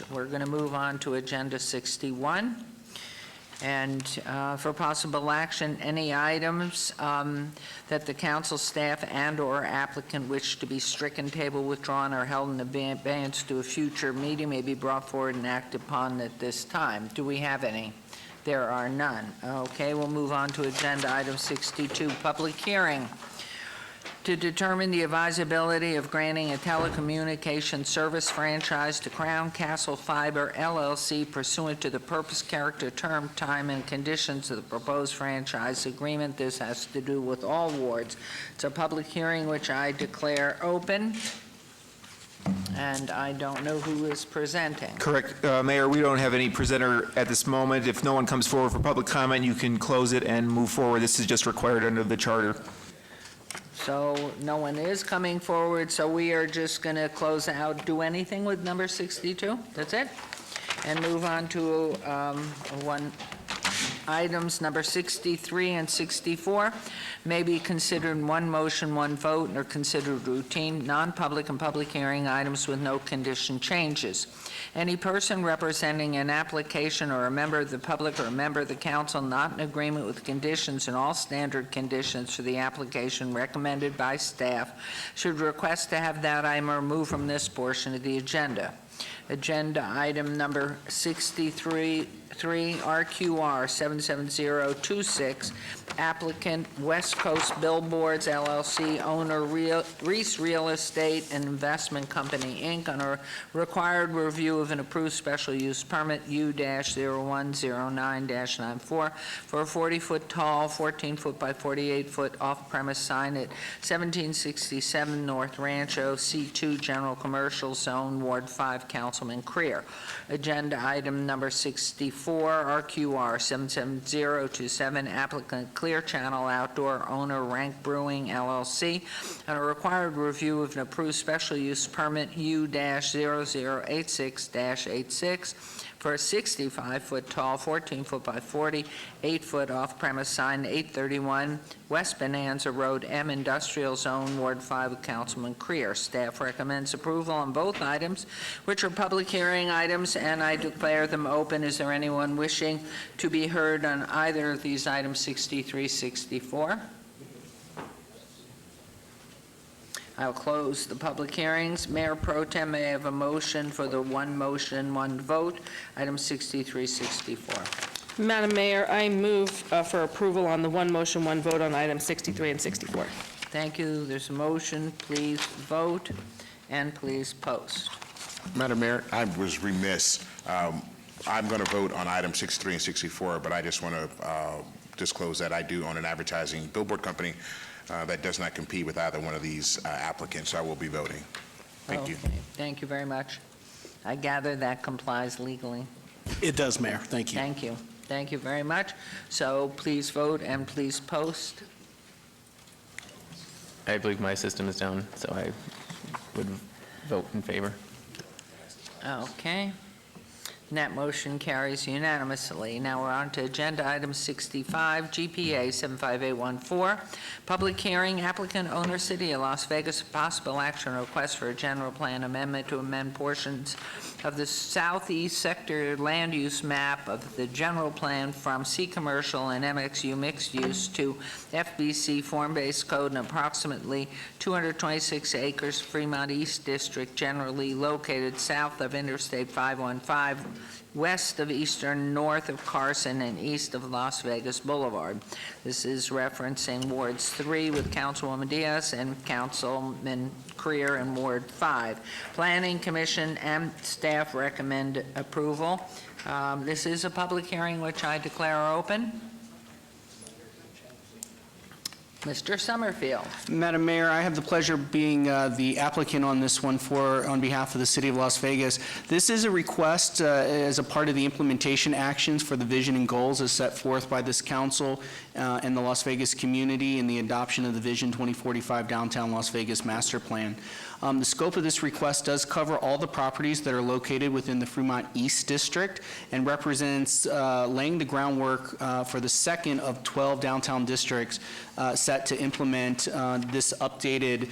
much. We're going to move on to Agenda 61. And for possible action, any items that the council staff and/or applicant wish to be stricken, table, withdrawn, or held in advance to a future meeting may be brought forward and acted upon at this time. Do we have any? There are none. Okay, we'll move on to agenda item 62, public hearing. To determine the advisability of granting a telecommunications service franchise to Crown Castle Fiber LLC pursuant to the purpose, character, term, time, and conditions of the proposed franchise agreement. This has to do with all wards. It's a public hearing which I declare open, and I don't know who is presenting. Correct. Mayor, we don't have any presenter at this moment. If no one comes forward for public comment, you can close it and move forward. This is just required under the charter. So no one is coming forward, so we are just going to close out, do anything with number 62? That's it? And move on to items number 63 and 64 may be considered one motion, one vote, and are considered routine, non-public and public hearing items with no condition changes. Any person representing an application or a member of the public or a member of the council not in agreement with conditions and all standard conditions for the application recommended by staff should request to have that item removed from this portion of the agenda. Agenda item number 63, RQR 77026, applicant West Coast Billboards LLC, owner Reese Real Estate and Investment Company, Inc., on a required review of an approved special use permit U-0109-94 for a 40-foot tall, 14-foot by 48-foot off-premise sign at 1767 North Rancho, C2 General Commercial Zone, Ward 5, Councilman Creer. Agenda item number 64, RQR 77027, applicant Clear Channel Outdoor, owner Rank Brewing LLC, on a required review of an approved special use permit U-0086-86 for a 65-foot tall, 14-foot by 48-foot off-premise sign, 831 West Bonanza Road, M Industrial Zone, Ward 5 of Councilman Creer. Staff recommends approval on both items, which are public hearing items, and I declare them open. Is there anyone wishing to be heard on either of these items, 63, 64? I'll close the public hearings. Mayor Pro Tem, may I have a motion for the one motion, one vote, item 63, 64. Madam Mayor, I move for approval on the one motion, one vote on items 63 and 64. Thank you. There's a motion. Please vote and please post. Madam Mayor, I was remiss. I'm going to vote on items 63 and 64, but I just want to disclose that I do own an advertising billboard company that does not compete with either one of these applicants, so I will be voting. Thank you. Thank you very much. I gather that complies legally. It does, Mayor. Thank you. Thank you. Thank you very much. So please vote and please post. I believe my system is down, so I would vote in favor. Okay. And that motion carries unanimously. Now we're on to agenda item 65, GPA 75814, public hearing, applicant owner City of Las Vegas, possible action request for a general plan amendment to amend portions of the southeast sector land use map of the general plan from C commercial and MXU mixed use to FBC form-based code and approximately 226 acres, Fremont East District, generally located south of Interstate 515, west of Eastern, north of Carson, and east of Las Vegas Boulevard. This is referencing Wards 3 with Councilwoman Diaz and Councilman Creer in Ward 5. Planning Commission and staff recommend approval. This is a public hearing which I declare open. Mr. Summerfield. Madam Mayor, I have the pleasure of being the applicant on this one on behalf of the City of Las Vegas. This is a request as a part of the implementation actions for the vision and goals as set forth by this council and the Las Vegas community in the adoption of the Vision 2045 Downtown Las Vegas Master Plan. The scope of this request does cover all the properties that are located within the Fremont East District and represents laying the groundwork for the second of 12 downtown districts set to implement this updated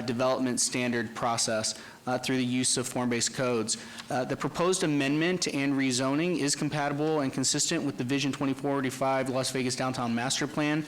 development standard process. through the use of form-based codes. The proposed amendment and rezoning is compatible and consistent with the Vision 2045 Las Vegas Downtown Master Plan,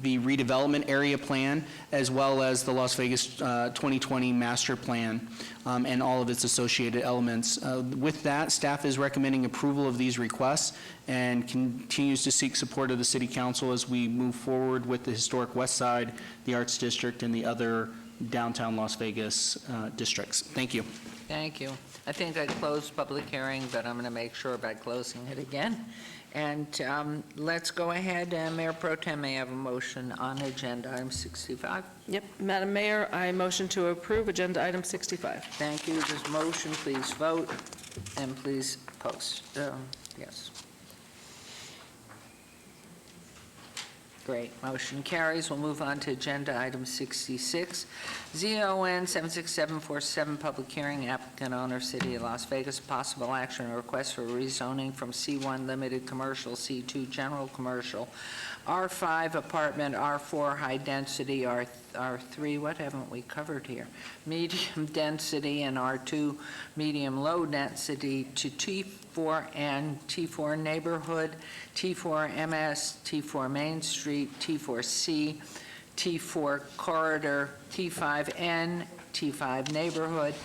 the redevelopment area plan, as well as the Las Vegas 2020 Master Plan, and all of its associated elements. With that, staff is recommending approval of these requests and continues to seek support of the City Council as we move forward with the historic West Side, the Arts District, and the other downtown Las Vegas districts. Thank you. Thank you. I think I closed public hearing, but I'm going to make sure by closing it again. And let's go ahead, Mayor Pro Tem may have a motion on agenda item 65. Yep, Madam Mayor, I motion to approve agenda item 65. Thank you. This motion, please vote, and please post. Yes. Great. Motion carries. We'll move on to agenda item 66. ZON 76747, public hearing, applicant owner, City of Las Vegas, possible action or request for rezoning from C1 limited commercial, C2 general commercial, R5 apartment, R4 high density, R3, what haven't we covered here? Medium density, and R2 medium low density to T4 and T4 neighborhood, T4 MS, T4 Main Street, T4C, T4 corridor, T5N, T5 neighborhood,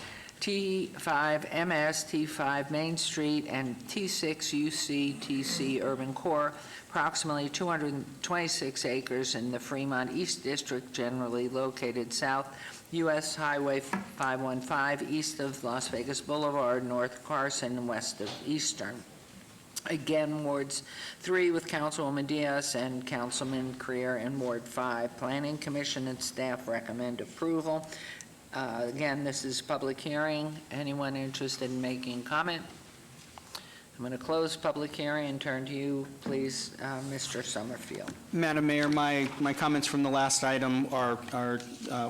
T5 MS, T5 Main Street, and T6 UC, TC urban core, approximately 226 acres in the Fremont East District, generally located south U.S. Highway 515, east of Las Vegas Boulevard, north Carson, and west of Eastern. Again, Wards 3 with Councilwoman Diaz and Councilman Creer, and Ward 5. Planning Commission and staff recommend approval. Again, this is public hearing. Anyone interested in making comment? I'm going to close public hearing and turn to you, please, Mr. Summerfield. Madam Mayor, my comments from the last item are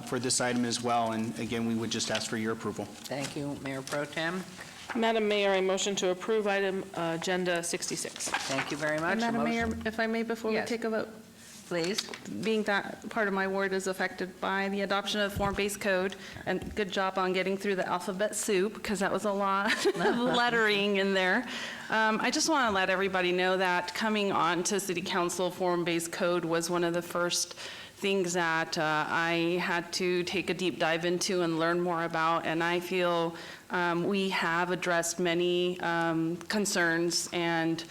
for this item as well, and again, we would just ask for your approval. Thank you, Mayor Pro Tem. Madam Mayor, I motion to approve item agenda 66. Thank you very much. Madam A Mayor, motion- if I may, before we Yes. take a vote, Please. being that part of my ward is affected by the adoption of form-based code, and good job on getting through the alphabet soup, because that was a lot of lettering in there. I just want to let everybody know that coming on to City Council, form-based code was one of the first things that I had to take a deep dive into and learn more about, and I feel we have addressed many concerns and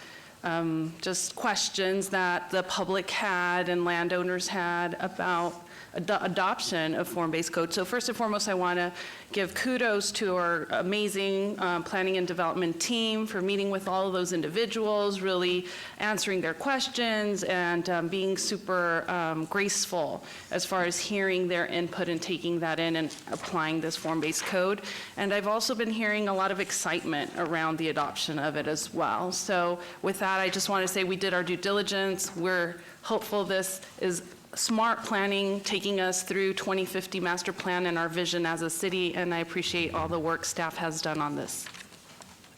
just questions that the public had and landowners had about adoption of form-based code. So first and foremost, I want to give kudos to our amazing planning and development team for meeting with all of those individuals, really answering their questions, and being super graceful as far as hearing their input and taking that in and applying this form-based code. And I've also been hearing a lot of excitement around the adoption of it as well. So with that, I just want to say we did our due diligence. We're hopeful this is smart planning, taking us through 2050 master plan and our vision as a city, and I appreciate all the work staff has done on this.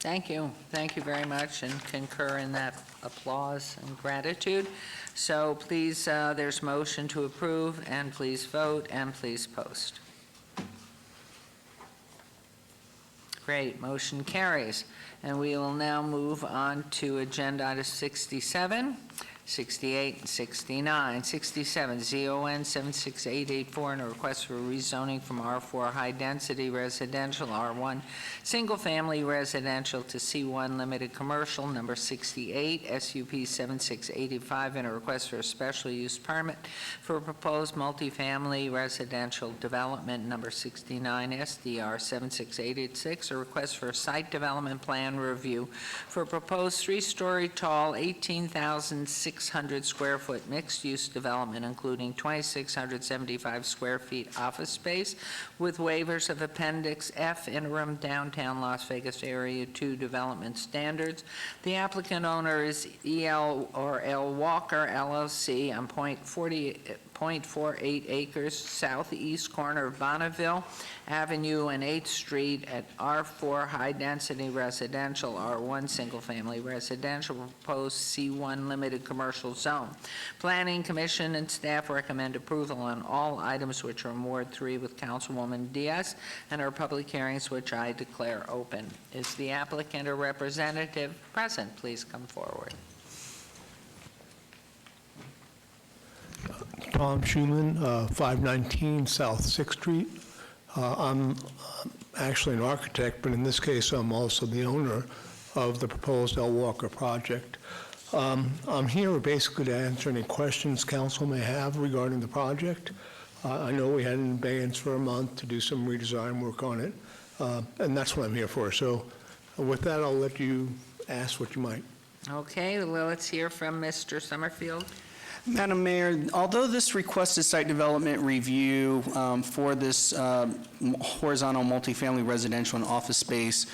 Thank you. Thank you very much, and concur in that applause and gratitude. So please, there's motion to approve, and please vote, and please post. Great, motion carries. And we will now move on to agenda item 67. 68 and 69. 67, ZON 76884, and a request for rezoning from R4 high-density residential, R1 single-family residential to C1 limited commercial. Number 68, SUP 7685, and a request for a special use permit for a proposed multifamily residential development. Number 69, SDR 76886, a request for a site development plan review for a proposed three-story tall, 18,600 square foot mixed-use development, including 2,675 square feet office space, with waivers of Appendix F interim downtown Las Vegas Area 2 development standards. The applicant owner is EL or L Walker LLC on .48 acres southeast corner of Bonneville Avenue and 8th Street at R4 High Density Residential, R1 Single Family Residential, proposed C1 Limited Commercial Zone. Planning Commission and staff recommend approval on all items which are in Ward 3 with Councilwoman Diaz, and our public hearings which I declare open. Is the applicant or representative present? Please come forward. Tom Schuman, 519 South 6th Street. I'm actually an architect, but in this case, I'm also the owner of the proposed El Walker project. I'm here basically to answer any questions council may have regarding the project. I know we had an abeyance for a month to do some redesign work on it, and that's what I'm here for. So with that, I'll let you ask what you might. Okay, well, let's hear from Mr. Summerfield. Madam Mayor, although this requested site development review for this horizontal multifamily residential and office space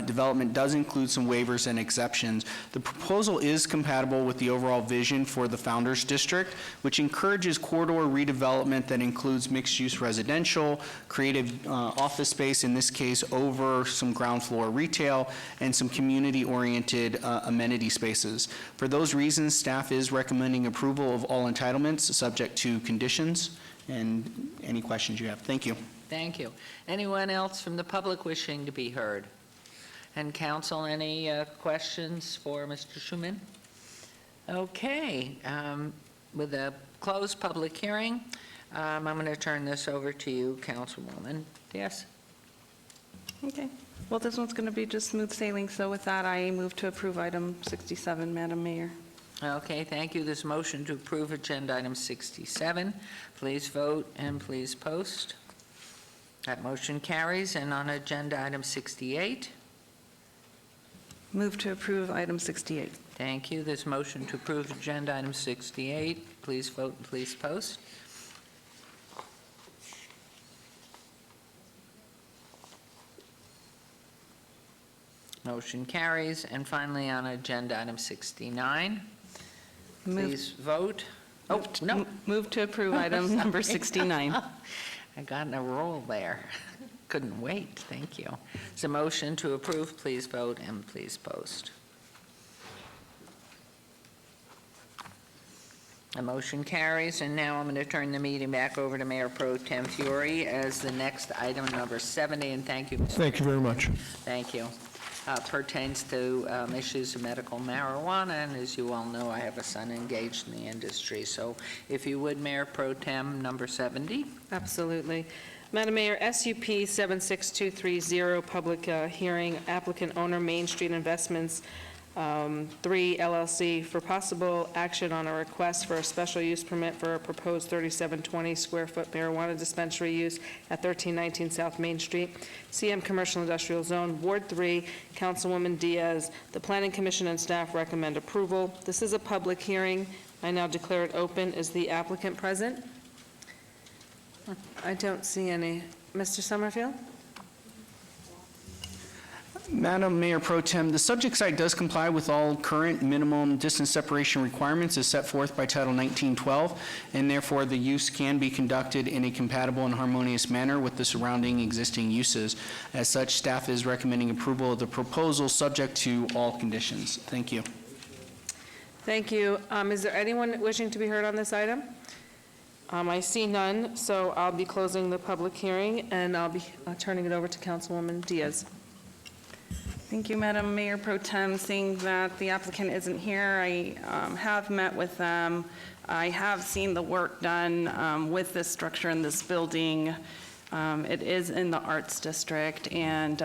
development does include some waivers and exceptions, the proposal is compatible with the overall vision for the Founders District, which encourages corridor redevelopment that includes mixed-use residential, creative office space, in this case over some ground floor retail, and some community-oriented amenity spaces. For those reasons, staff is recommending approval of all entitlements, subject to conditions, and any questions you have. Thank you. Thank you. Anyone else from the public wishing to be heard? And council, any questions for Mr. Schuman? Okay, with a closed public hearing, I'm going to turn this over to you, Councilwoman. Yes? Okay. Well, this one's going to be just smooth sailing, so with that, I move to approve item 67, Madam Mayor. Okay, thank you. This motion to approve agenda item 67. Please vote and please post. That motion carries. And on agenda item 68. Move to approve item 68. Thank you. This motion to approve agenda item 68. Please vote and please post. Motion carries. And finally, on agenda item 69. Please vote. Oh, no. Move to approve item number 69. I got in a roll there. Couldn't wait. Thank you. It's a motion to approve. Please vote and please post. The motion carries, and now I'm going to turn the meeting back over to Mayor Pro Tem Fiore as the next item, number 70, and thank you, Mr. Thank you very much. Thank you. Pertains to issues of medical marijuana, and as you all know, I have a son engaged in the industry. So if you would, Mayor Pro Tem, number 70. Absolutely. Madam Mayor, SUP 76230, public hearing, applicant owner Main Street Investments 3 LLC for possible action on a request for a special use permit for a proposed 3720 square foot marijuana dispensary use at 1319 South Main Street, CM Commercial Industrial Zone, Ward 3, Councilwoman Diaz. The Planning Commission and staff recommend approval. This is a public hearing. I now declare it open. Is the applicant present? I don't see any. Mr. Summerfield? Madam Mayor Pro Tem, the subject site does comply with all current minimum distance separation requirements as set forth by Title 1912, and therefore the use can be conducted in a compatible and harmonious manner with the surrounding existing uses. As such, staff is recommending approval of the proposal subject to all conditions. Thank you. Thank you. Is there anyone wishing to be heard on this item? I see none, so I'll be closing the public hearing, and I'll be turning it over to Councilwoman Diaz. Thank you, Madam Mayor Pro Tem. Seeing that the applicant isn't here, I have met with them. I have seen the work done with this structure in this building. It is in the Arts District, and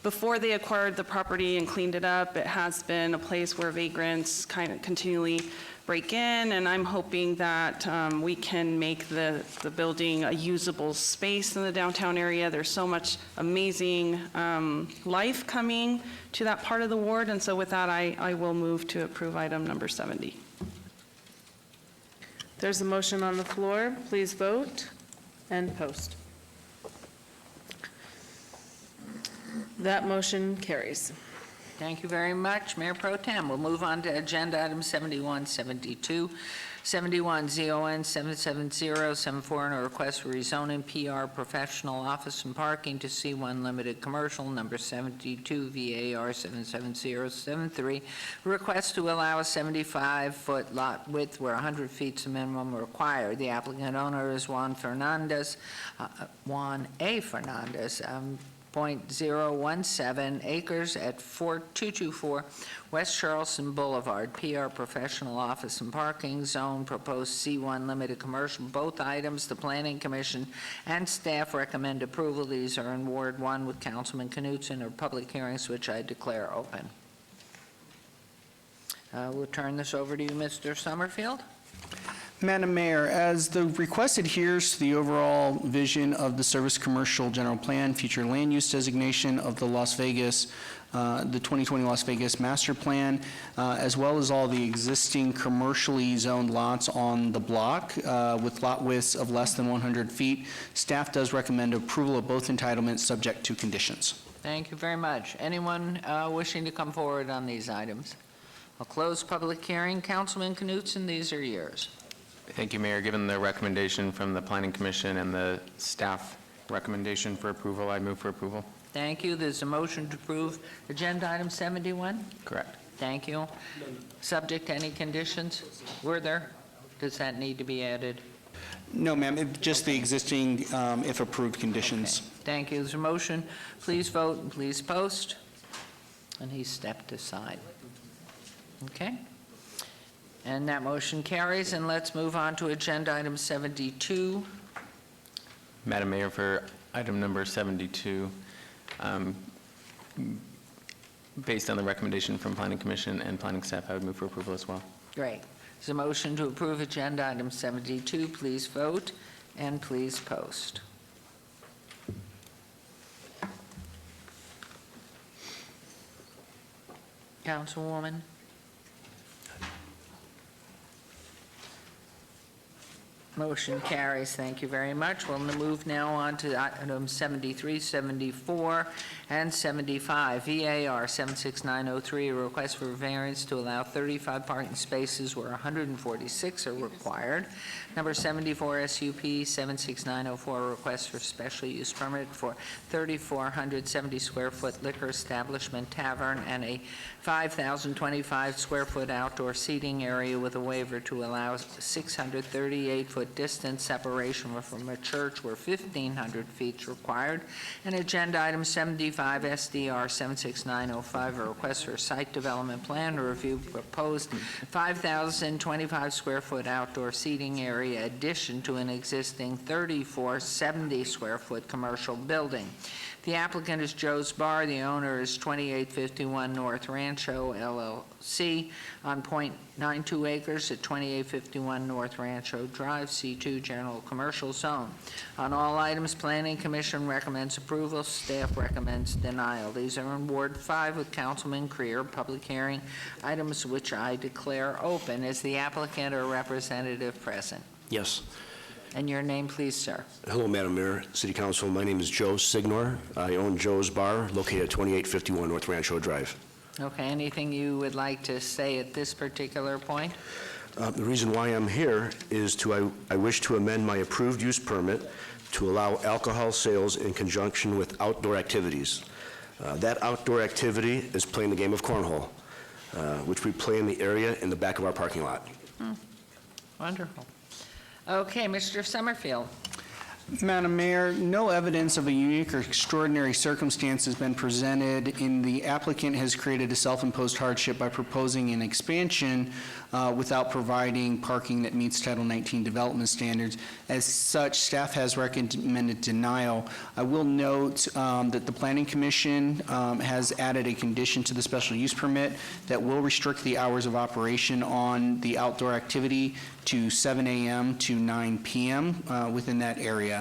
before they acquired the property and cleaned it up, it has been a place where vagrants kind of continually break in, and I'm hoping that we can make the building a usable space in the downtown area. There's so much amazing life coming to that part of the ward, and so with that, I will move to approve item number 70. There's a motion on the floor. Please vote and post. That motion carries. Thank you very much, Mayor Pro Tem. We'll move on to agenda item 71, 72. 71, ZON 77074, and a request for rezoning PR Professional Office and Parking to C1 Limited Commercial, number 72, VAR 77073. Request to allow a 75-foot lot width where 100 feet is the minimum required. The applicant owner is Juan A. Fernandez, 0.017 acres at 4224 West Charleston Boulevard, PR Professional Office and Parking Zone, proposed C1 Limited Commercial. Both items, the Planning Commission and staff recommend approval. These are in Ward 1 with Councilman Knutson, or public hearings, which I declare open. We'll turn this over to you, Mr. Summerfield. Madam Mayor, as the request adheres to the overall vision of the Service Commercial General Plan, future land use designation of the Las Vegas, the 2020 Las Vegas Master Plan, as well as all the existing commercially zoned lots on the block with lot widths of less than 100 feet, staff does recommend approval of both entitlements subject to conditions. Thank you very much. Anyone wishing to come forward on these items? I'll close public hearing. Councilman Knutson, these are yours. Thank you, Mayor. Given the recommendation from the Planning Commission and the staff recommendation for approval, I move for approval. Thank you. There's a motion to approve agenda item 71. Correct. Thank you. Subject to any conditions? Were there? Does that need to be added? No, ma'am, just the existing, if approved, conditions. Okay. Thank you. There's a motion. Please vote and please post. And he stepped aside. Okay. And that motion carries, and let's move on to agenda item 72. Madam Mayor, for item number 72, based on the recommendation from Planning Commission and Planning staff, I would move for approval as well. Great. There's a motion to approve agenda item 72. Please vote and please post. Councilwoman? Motion carries. Thank you very much. We'll move now on to items 73, 74, and 75. VAR 76903, a request for variance to allow 35 parking spaces where 146 are required. Number 74, SUP 76904, a request for special use permit for 3,470 square foot liquor establishment tavern and a 5,025 square foot outdoor seating area with a waiver to allow 638-foot distance separation from a church where 1,500 feet is required. And agenda item 75, SDR 76905, a request for a site development plan to review proposed 5,025 square foot outdoor seating area addition to an existing 3,470 square foot commercial building. The applicant is Joe's Bar. The owner is 2851 North Rancho, LLC, on .92 acres at 2851 North Rancho Drive, C2 General Commercial Zone. On all items, Planning Commission recommends approval. Staff recommends denial. These are in Ward 5 with Councilman Creer. Public hearing items which I declare open. Is the applicant or representative present? Yes. And your name, please, sir. Hello, Madam Mayor, City Council. My name is Joe Signor. I own Joe's Bar, located at 2851 North Rancho Drive. Okay, anything you would like to say at this particular point? The reason why I'm here is I wish to amend my approved use permit to allow alcohol sales in conjunction with outdoor activities. That outdoor activity is playing the game of cornhole, which we play in the area in the back of our parking lot. Wonderful. Okay, Mr. Summerfield. Madam Mayor, no evidence of a unique or extraordinary circumstance has been presented, and the applicant has created a self-imposed hardship by proposing an expansion without providing parking that meets Title 19 development standards. As such, staff has recommended denial. I will note that the Planning Commission has added a condition to the special use permit that will restrict the hours of operation on the outdoor activity to 7 a.m. to 9 p.m. Within that area.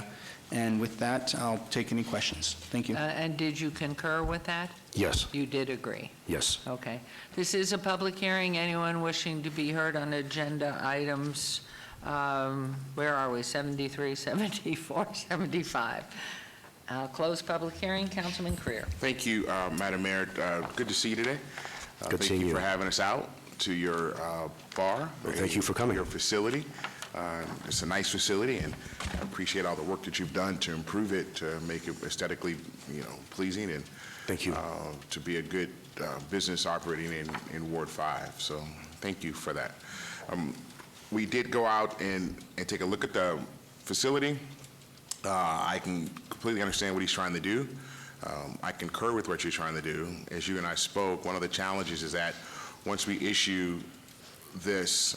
And with that, I'll take any questions. Thank you. And did you concur with that? Yes, You did agree? yes. Okay. This is a public hearing. Anyone wishing to be heard on agenda items, where are we, 73, 74, 75? I'll close public hearing. Councilman Creer. Thank you, Madam Mayor. Good to see you today. Good seeing Thank you you. for having us out. to your bar. Well, thank you for coming. Your facility. It's a nice facility, and I appreciate all the work that you've done to improve it, to make it aesthetically, pleasing, and Thank you. to be a good business operating in Ward 5. So thank you for that. We did go out and take a look at the facility. I can completely understand what he's trying to do. I concur with what you're trying to do. As you and I spoke, one of the challenges is that once we issue this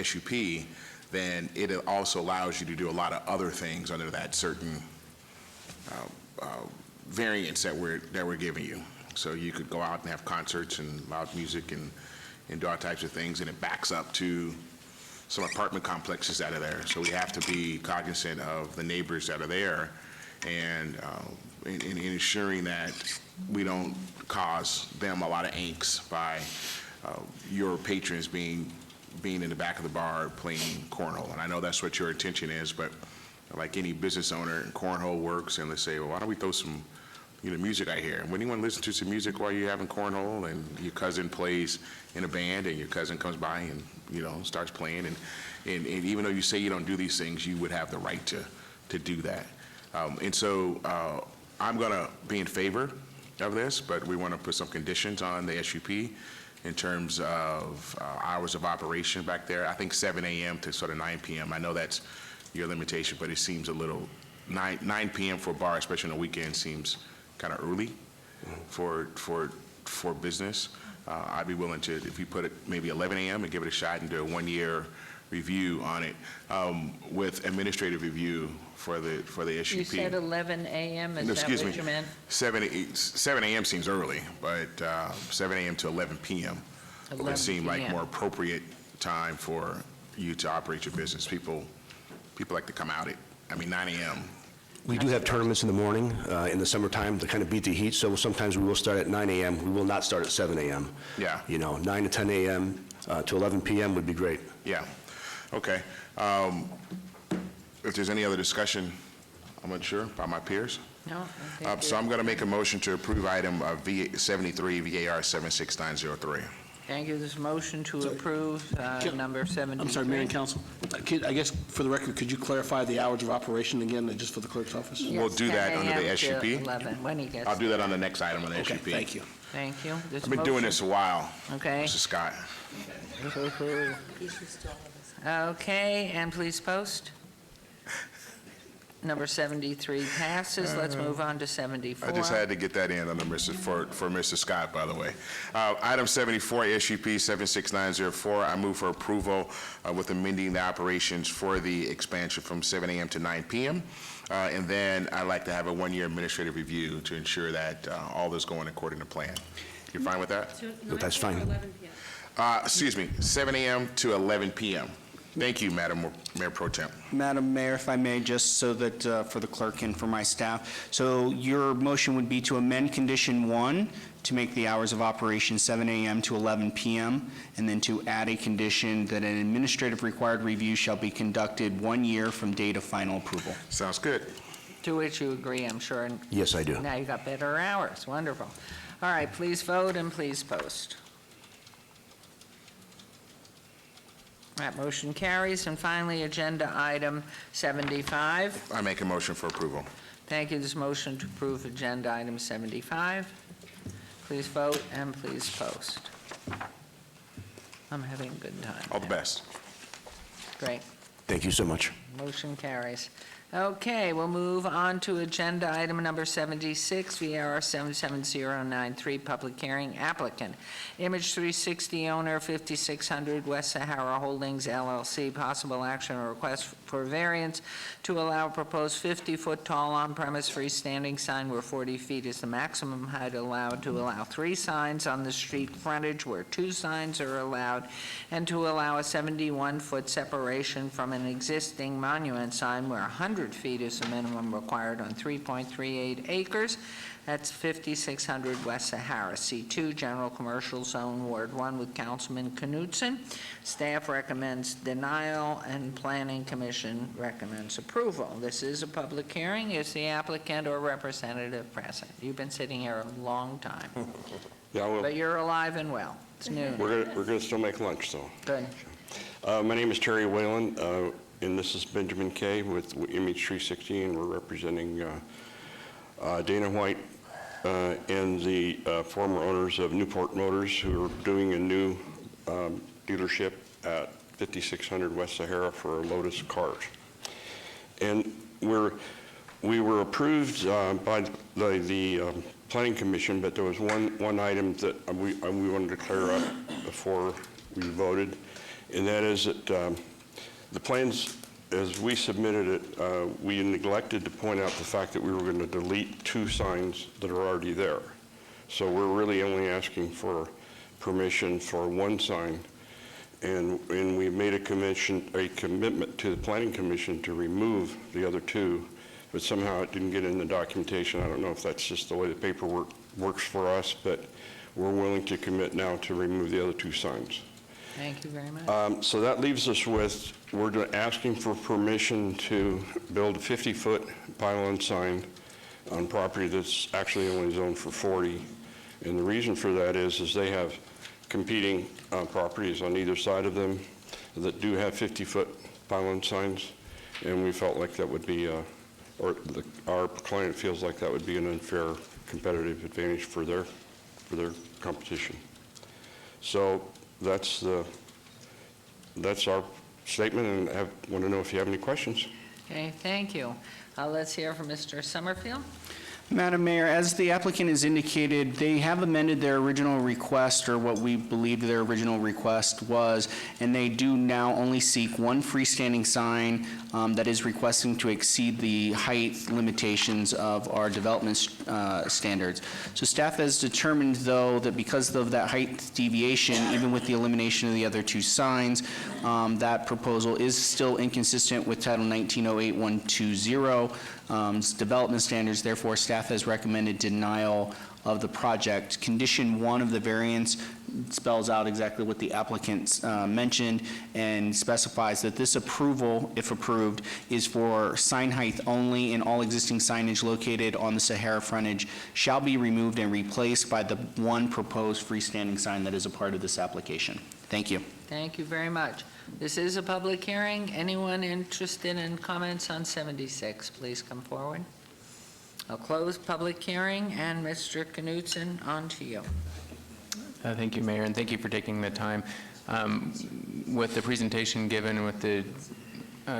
SUP, then it also allows you to do a lot of other things under that certain variance that we're giving you. So you could go out and have concerts and loud music and do all types of things, and it backs up to some apartment complexes that are there. So we have to be cognizant of the neighbors that are there, and in ensuring that we don't cause them a lot of angst by your patrons being in the back of the bar playing cornhole. And I know that's what your intention is, but like any business owner, cornhole works, and let's say, well, why don't we throw some music out here? Would anyone listen to some music while you're having cornhole, and your cousin plays in a band, and your cousin comes by and, starts playing, and even though you say you don't do these things, you would have the right to do that. And so I'm going to be in favor of this, but we want to put some conditions on the SUP in terms of hours of operation back there. I think 7 a.m. to sort of 9 p.m. I know that's your limitation, but it seems a little, 9 p.m. for a bar, especially on the weekend, seems kind of early for business. I'd be willing to, if you put it maybe 11 a.m. and give it a shot and do a 1-year review on it with administrative review for the SUP. You said 11 a.m., No, is that excuse what me. you meant? 7 a.m. seems early, but 7 a.m. to 11 p.m. 11 would seem like p.m. more appropriate time for you to operate your business. People like to come out at, 9 a.m. We do have tournaments in the morning, in the summertime, to kind of beat the heat, so sometimes we will start at 9 a.m. We will not start at 7 a.m. Yeah. 9 to 10 a.m. To 11 p.m. would be great. Yeah, okay. If there's any other discussion, I'm unsure by my peers. No? So I'm going to make a motion to approve item 73 VAR 76903. Thank you. There's a motion to approve number 73. I'm sorry, Mayor and Council. I guess, for the record, could you clarify the hours of operation again, just for the clerk's office? Yes, We'll do that 10 under the a.m. to SUP. 11, when he gets I'll do that on the next item on the Okay, SUP. thank you. Thank you. There's I've been doing this a while, Okay. Mr. Scott. Okay, and please post. Number 73 passes. Let's move on to 74. I just had to get that in under for Mr. Scott, by the way. Item 74, SUP 76904, I move for approval with amending the operations for the expansion from 7 a.m. to 9 p.m. And then I'd like to have a 1-year administrative review to ensure that all is going according to plan. You're fine with that? That's fine. Excuse me, 7 a.m. to 11 p.m. Thank you, Madam Mayor Pro Tem. Madam Mayor, if I may, just so that, for the clerk and for my staff, so your motion would be to amend Condition 1 to make the hours of operation 7 a.m. to 11 p.m., and then to add a condition that an administrative required review shall be conducted 1 year from date of final approval. Sounds good. To which you agree, I'm sure. And Yes, I do. now you got better hours. Wonderful. All right, please vote and please post. That motion carries. And finally, agenda item 75. I make a motion for approval. Thank you. This motion to approve agenda item 75. Please vote and please post. I'm having a good time. All the best. Great. Thank you so much. Motion carries. Okay, we'll move on to agenda item number 76, VRR 77093, public hearing applicant. Image 360 owner, 5600 West Sahara Holdings LLC, possible action or request for variance to allow a proposed 50-foot tall on-premise freestanding sign where 40 feet is the maximum height allowed, to allow 3 signs on the street frontage where 2 signs are allowed, and to allow a 71-foot separation from an existing monument sign where 100 feet is the minimum required on 3.38 acres. That's 5600 West Sahara, C2, General Commercial Zone, Ward 1, with Councilman Knutson. Staff recommends denial, and Planning Commission recommends approval. This is a public hearing. Is the applicant or representative present? You've been sitting here a long time. Yeah, well, but you're alive and well. It's noon. we're gonna still make lunch, so. Good. My name is Terry Whalen, and this is Benjamin Kay with MH360, and we're representing Dana White and the former owners of Newport Motors, who are doing a new dealership at 5600 West Sahara for Lotus cars. And we were approved by the Planning Commission, but there was one item that we wanted to clear up before we voted, and that is that the plans, as we submitted it, we neglected to point out the fact that we were going to delete 2 signs that are already there. So we're really only asking for permission for 1 sign, and we made a commitment to the Planning Commission to remove the other 2, but somehow it didn't get in the documentation. I don't know if that's just the way the paperwork works for us, but we're willing to commit now to remove the other 2 signs. Thank you very much. So that leaves us with, we're asking for permission to build a 50-foot pylon sign on property that's actually only zoned for 40. And the reason for that is they have competing properties on either side of them that do have 50-foot pylon signs, and we felt like that would be, our client feels like that would be an unfair competitive advantage for their competition. So that's our statement, and I want to know if you have any questions. Okay, thank you. Let's hear from Mr. Summerfield. Madam Mayor, as the applicant has indicated, they have amended their original request, or what we believe their original request was, and they do now only seek 1 freestanding sign that is requesting to exceed the height limitations of our development standards. So staff has determined, though, that because of that height deviation, even with the elimination of the other 2 signs, that proposal is still inconsistent with Title 1908-120 development standards. Therefore, staff has recommended denial of the project. Condition 1 of the variance spells out exactly what the applicant mentioned and specifies that this approval, if approved, is for sign height only, and all existing signage located on the Sahara frontage shall be removed and replaced by the 1 proposed freestanding sign that is a part of this application. Thank you. Thank you very much. This is a public hearing. Anyone interested in comments on 76, please come forward. I'll close public hearing, and Mr. Knutson, on to you. Thank you, Mayor, and thank you for taking the time. With the presentation given, with the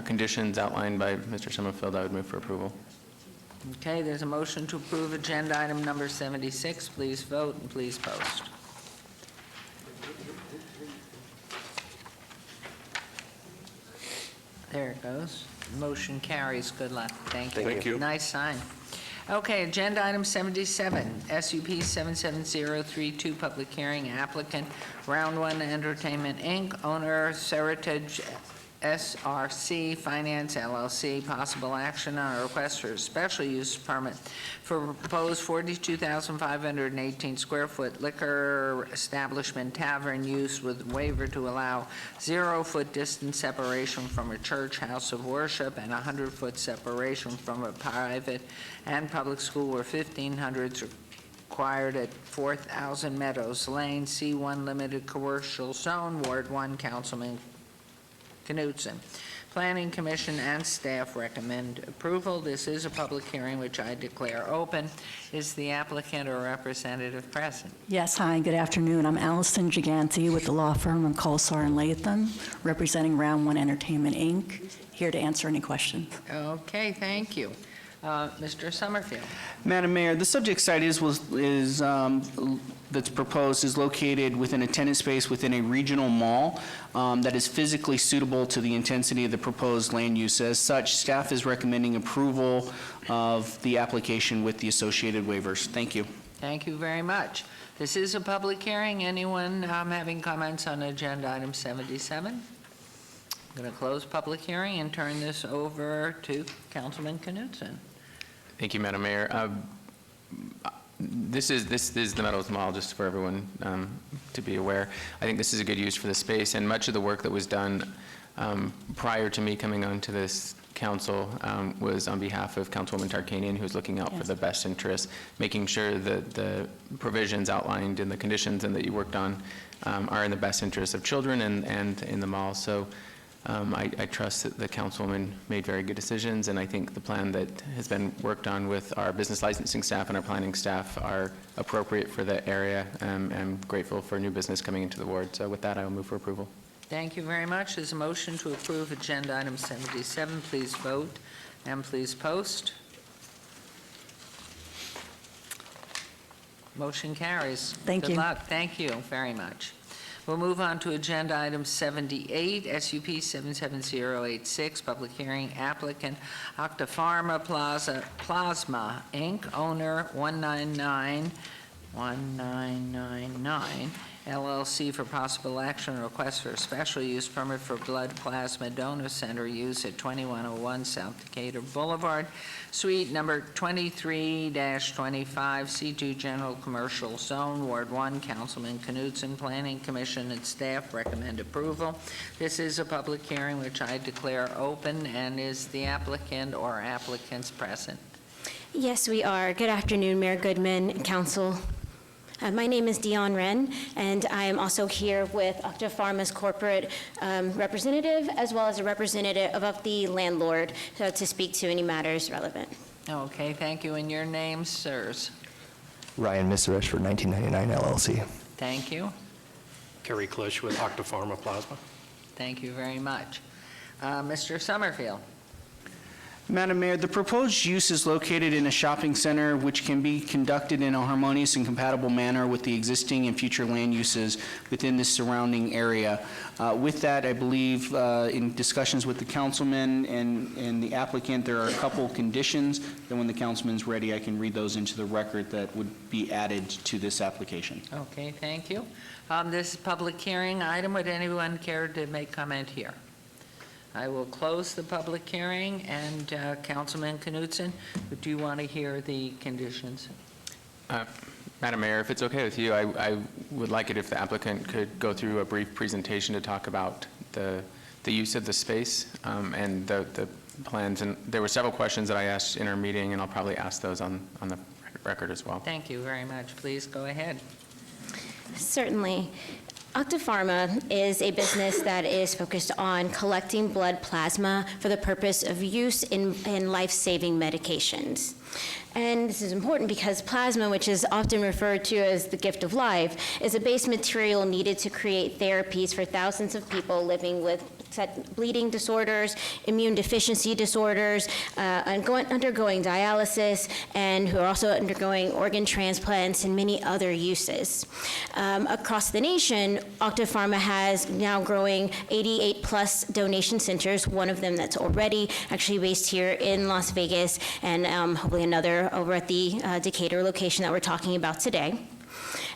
conditions outlined by Mr. Summerfield, I would move for approval. Okay, there's a motion to approve agenda item number 76. Please vote and please post. There it goes. Motion carries. Good luck. Thank you. Thank you. Nice sign. Okay, agenda item 77, SUP 77032, public hearing, applicant, Round 1 Entertainment, Inc., owner, Seritage SRC Finance LLC, possible action on a request for a special use permit for proposed 42,518 square foot liquor establishment tavern use with waiver to allow 0-foot distance separation from a church, house of worship, and 100-foot separation from a private and public school where 1,500 required at 4,000 Meadows Lane, C1 Limited Commercial Zone, Ward 1, Councilman Knutson. Planning Commission and staff recommend approval. This is a public hearing which I declare open. Is the applicant or representative present? Yes, hi, good afternoon. I'm Allison Gigante with the law firm of Colsar and Latham, representing Round 1 Entertainment, Inc., here to answer any questions. Okay, thank you. Mr. Summerfield. Madam Mayor, the subject site that's proposed is located within a tenant space within a regional mall that is physically suitable to the intensity of the proposed land use. As such, staff is recommending approval of the application with the associated waivers. Thank you. Thank you very much. This is a public hearing. Anyone having comments on agenda item 77? I'm going to close public hearing and turn this over to Councilman Knutson. Thank you, Madam Mayor. This is the Meadows Mall, just for everyone to be aware. I think this is a good use for the space, and much of the work that was done prior to me coming onto this council was on behalf of Councilwoman Tarkanian, who's looking out for the best interests, making sure that the provisions outlined in the conditions and that you worked on are in the best interests of children and in the mall. So I trust that the councilwoman made very good decisions, and I think the plan that has been worked on with our business licensing staff and our planning staff are appropriate for the area. I'm grateful for new business coming into the ward. So with that, I will move for approval. Thank you very much. There's a motion to approve agenda item 77. Please vote and please post. Motion carries. Thank you. Good luck. Thank you very much. We'll move on to agenda item 78, SUP 77086, public hearing, applicant Octapharma Plasma, Inc., owner 1999 LLC, for possible action on request for a special use permit for blood plasma donor center use at 2101 South Decatur Boulevard, suite number 23-25, C2 General Commercial Zone, Ward 1. Councilman Knudsen, Planning Commission and staff recommend approval. This is a public hearing which I declare open, and is the applicant or applicants present? Yes, we are. Good afternoon, Mayor Goodman and Council. My name is Dion Wren, and I am also here with Octapharma's corporate representative, as well as a representative of the landlord, to speak to any matters relevant. Okay, thank you. And your name, sirs? Ryan Miseresh for 1999 LLC. Thank you. Kerry Klish with Octapharma Plasma. Thank you very much. Mr. Summerfield? Madam Mayor, the proposed use is located in a shopping center which can be conducted in a harmonious and compatible manner with the existing and future land uses within the surrounding area. With that, I believe in discussions with the councilman and the applicant, there are a couple conditions that when the councilman's ready, I can read those into the record that would be added to this application. Okay, thank you. This is a public hearing item. Would anyone care to make comment here? I will close the public hearing, and Councilman Knudsen, do you want to hear the conditions? Madam Mayor, if it's okay with you, I would like it if the applicant could go through a brief presentation to talk about the use of the space and the plans. And there were several questions that I asked in our meeting, and I'll probably ask those on the record as well. Thank you very much. Please go ahead. Certainly. Octapharma is a business that is focused on collecting blood plasma for the purpose of use in life-saving medications. And this is important because plasma, which is often referred to as the gift of life, is a base material needed to create therapies for thousands of people living with bleeding disorders, immune deficiency disorders, undergoing dialysis, and who are also undergoing organ transplants and many other uses. Across the nation, Octapharma has now growing 88 plus donation centers, one of them that's already actually based here in Las Vegas, and hopefully another over at the Decatur location that we're talking about today.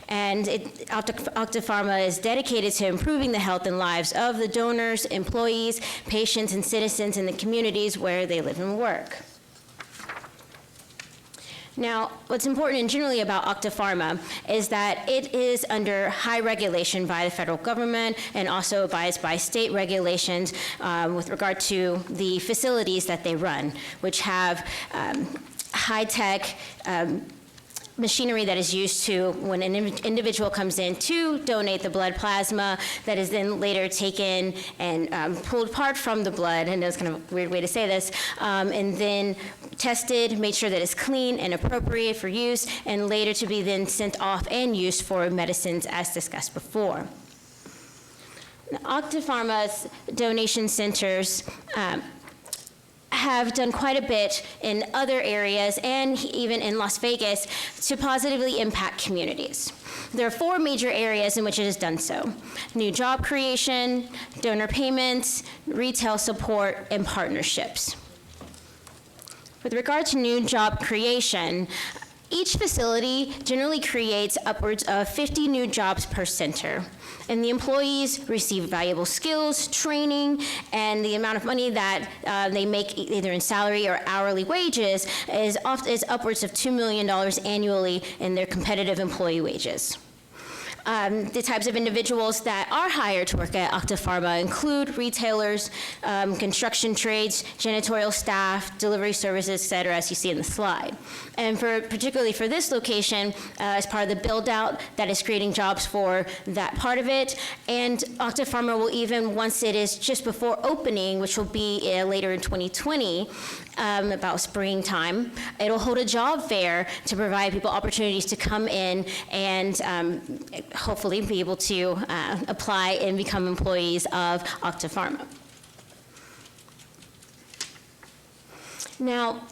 And Octapharma is dedicated to improving the health and lives of the donors, employees, patients, and citizens in the communities where they live and work. Now, what's important and generally about Octapharma is that it is under high regulation by the federal government and also by state regulations with regard to the facilities that they run, which have high-tech machinery that is used to, when an individual comes in to donate the blood plasma, that is then later taken and pulled apart from the blood, and that's kind of a weird way to say this, and then tested, made sure that it's clean and appropriate for use, and later to be then sent off and used for medicines as discussed before. Octapharma's donation centers have done quite a bit in other areas and even in Las Vegas to positively impact communities. There are 4 major areas in which it has done so: new job creation, donor payments, retail support, and partnerships. With regard to new job creation, each facility generally creates upwards of 50 new jobs per center, and the employees receive valuable skills, training, and the amount of money that they make either in salary or hourly wages is upwards of $2 million annually in their competitive employee wages. The types of individuals that are hired to work at Octapharma include retailers, construction trades, janitorial staff, delivery services, et cetera, as you see in the slide. And particularly for this location, as part of the build-out, that is creating jobs for that part of it. And Octapharma will even, once it is just before opening, which will be later in 2020, about springtime, it'll hold a job fair to provide people opportunities to come in and hopefully be able to apply and become employees of Octapharma. Now,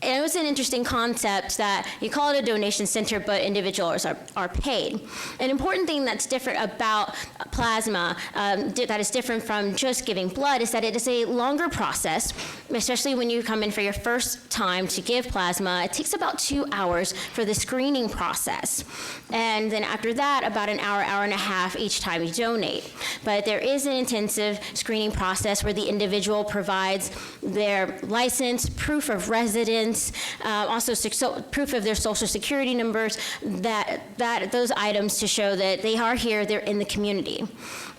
it was an interesting concept that you call it a donation center, but individuals are paid. An important thing that's different about plasma, that is different from just giving blood, is that it is a longer process, especially when you come in for your first time to give plasma. It takes about 2 hours for the screening process. And then after that, about an hour, hour and a half each time you donate. But there is an intensive screening process where the individual provides their license, proof of residence, also proof of their social security numbers, those items to show that they are here, they're in the community.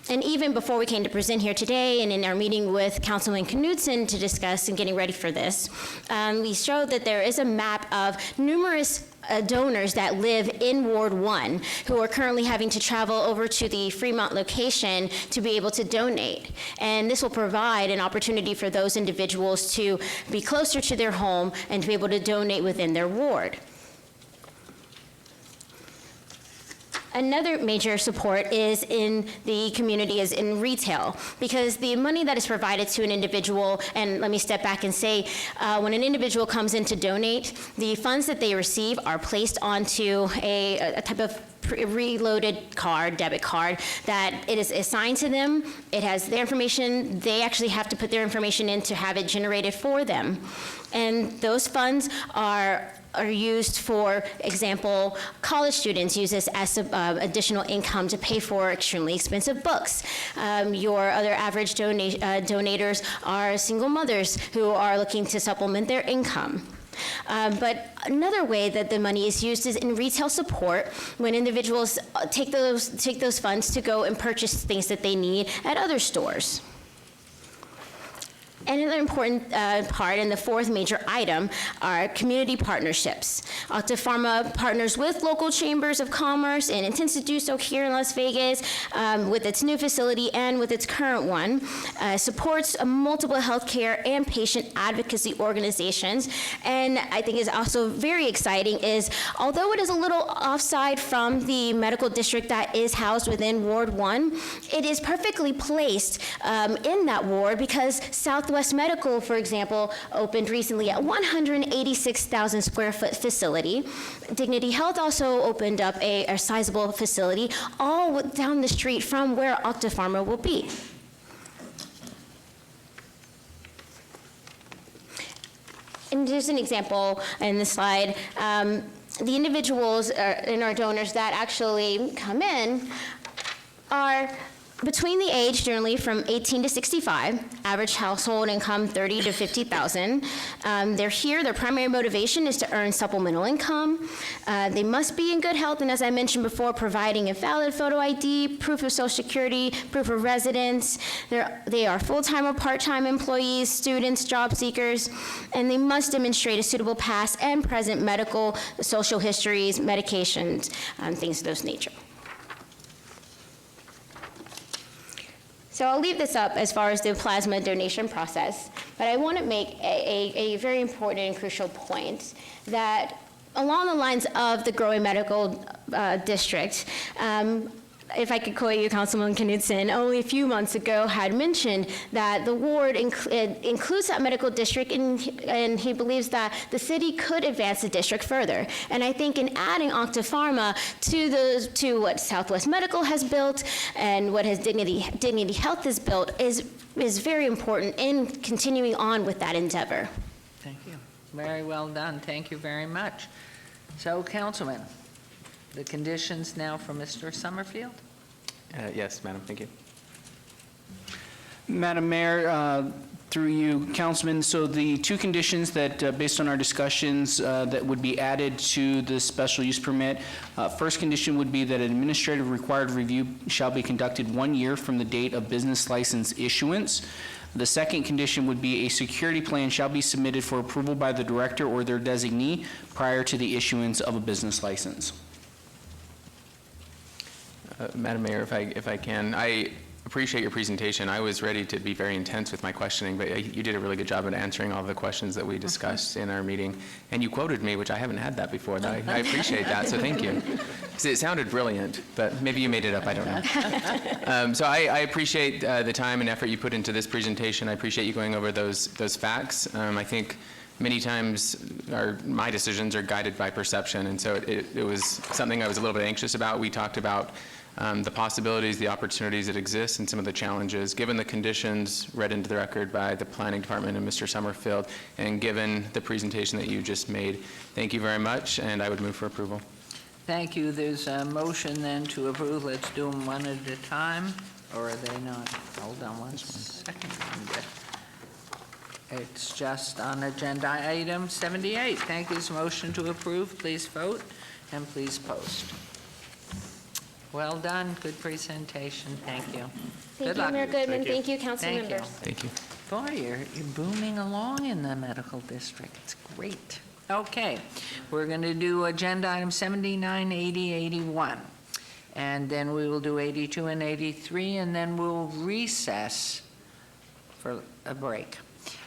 And even before we came to present here today, and in our meeting with Councilman Knudsen to discuss and getting ready for this, we showed that there is a map of numerous donors that live in Ward 1 who are currently having to travel over to the Fremont location to be able to donate. And this will provide an opportunity for those individuals to be closer to their home and to be able to donate within their ward. Another major support is in the community, is in retail, because the money that is provided to an individual, and let me step back and say, when an individual comes in to donate, the funds that they receive are placed onto a type of reloaded card, debit card, that it is assigned to them. It has their information. They actually have to put their information in to have it generated for them. And those funds are used, for example, college students use this as additional income to pay for extremely expensive books. Your other average donators are single mothers who are looking to supplement their income. But another way that the money is used is in retail support, when individuals take those funds to go and purchase things that they need at other stores. Another important part, and the fourth major item, are community partnerships. Octapharma partners with local chambers of commerce and intends to do so here in Las Vegas with its new facility and with its current one. Supports multiple healthcare and patient advocacy organizations. And I think is also very exciting is, although it is a little offside from the medical district that is housed within Ward 1, it is perfectly placed in that ward because Southwest Medical, for example, opened recently at 186,000 square foot facility. Dignity Health also opened up a sizable facility all down the street from where Octapharma will be. And just an example in the slide, the individuals and our donors that actually come in are between the age generally from 18 to 65, average household income 30 to 50,000. They're here, their primary motivation is to earn supplemental income. They must be in good health, and as I mentioned before, providing a valid photo ID, proof of social security, proof of residence. They are full-time or part-time employees, students, job seekers, and they must demonstrate a suitable past and present medical, social histories, medications, things of those nature. So I'll leave this up as far as the plasma donation process, but I want to make a very important and crucial point that along the lines of the growing medical district, if I could quote you, Councilman Knudsen, only a few months ago had mentioned that the ward includes that medical district, and he believes that the city could advance the district further. And I think in adding Octapharma to what Southwest Medical has built and what has Dignity Health has built is very important in continuing on with that endeavor. Thank you. Very well done. Thank you very much. So, Councilman, the conditions now for Mr. Summerfield? Yes, Madam, thank you. Madam Mayor, Through you, Councilman, so the two conditions that, based on our discussions, that would be added to the special use permit, first condition would be that an administrative required review shall be conducted 1 year from the date of business license issuance. The second condition would be a security plan shall be submitted for approval by the director or their designee prior to the issuance of a business license. Madam Mayor, if I can, I appreciate your presentation. I was ready to be very intense with my questioning, but you did a really good job at answering all the questions that we discussed in our meeting. And you quoted me, which I haven't had that before. I appreciate that, so thank you. 'Cause it sounded brilliant, but maybe you made it up, I don't know. So I appreciate the time and effort you put into this presentation. I appreciate you going over those facts. I think many times my decisions are guided by perception, and so it was something I was a little bit anxious about. We talked about the possibilities, the opportunities that exist, and some of the challenges. Given the conditions read into the record by the Planning Department and Mr. Summerfield, and given the presentation that you just made, thank you very much, and I would move for approval. Thank you. There's a motion then to approve. Let's do them one at a time, or are they not? Hold on one second. It's just on agenda item 78. Thank you. This motion to approve. Please vote and please post. Well done. Good presentation. Thank you. Thank Good you, luck. Mayor Goodman. Thank you, council Thank you. members. Thank you. Boy, you're booming along in the medical district. It's great. Okay, we're going to do agenda item 79, 80, 81. And then we will do 82 and 83, and then we'll recess for a break.